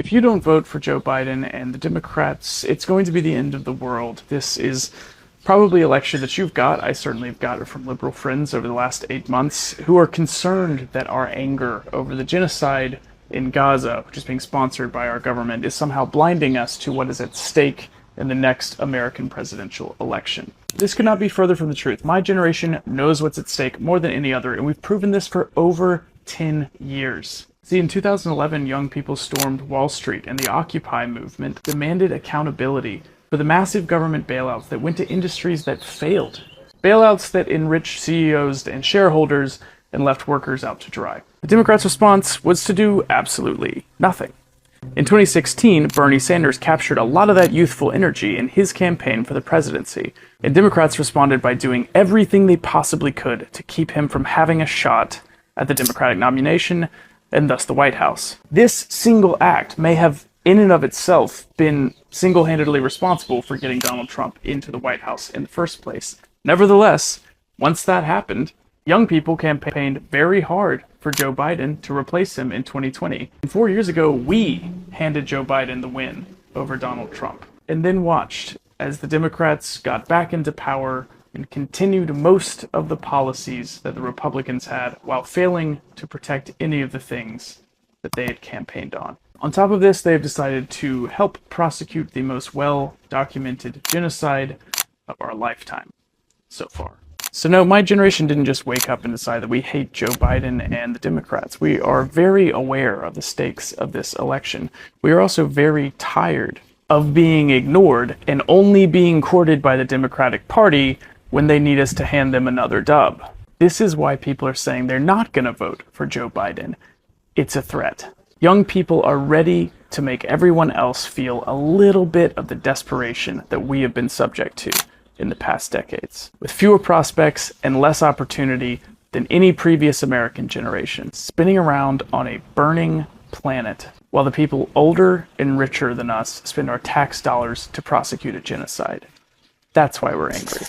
If you don't vote for Joe Biden and the Democrats, it's going to be the end of the world. This is probably a lecture that you've got. I certainly have got it from liberal friends over the last 8 months who are concerned that our anger over the genocide in Gaza, which is being sponsored by our government, is somehow blinding us to what is at stake in the next American presidential election. This could not be further from the truth. My generation knows what's at stake more than any other, and we've proven this for over 10 years. See, in 2011, young people stormed Wall Street, and the Occupy movement demanded accountability for the massive government bailouts that went to industries that failed. Bailouts that enriched CEOs and shareholders and left workers out to dry. The Democrats' response was to do absolutely nothing. In 2016, Bernie Sanders captured a lot of that youthful energy in his campaign for the presidency, and Democrats responded by doing everything they possibly could to keep him from having a shot at the Democratic nomination and thus the White House. This single act may have, in and of itself, been single-handedly responsible for getting Donald Trump into the White House in the first place. Nevertheless, once that happened, young people campaigned very hard for Joe Biden to replace him in 2020. And 4 years ago, we handed Joe Biden the win over Donald Trump, and then watched as the Democrats got back into power and continued most of the policies that the Republicans had while failing to protect any of the things that they had campaigned on. On top of this, they have decided to help prosecute the most well-documented genocide of our lifetime so far. So no, my generation didn't just wake up and decide that we hate Joe Biden and the Democrats. We are very aware of the stakes of this election. We are also very tired of being ignored and only being courted by the Democratic Party when they need us to hand them another dub. This is why people are saying they're not going to vote for Joe Biden. It's a threat. Young people are ready to make everyone else feel a little bit of the desperation that we have been subject to in the past decades, with fewer prospects and less opportunity than any previous American generation, spinning around on a burning planet, while the people older and richer than us spend our tax dollars to prosecute a genocide. That's why we're angry.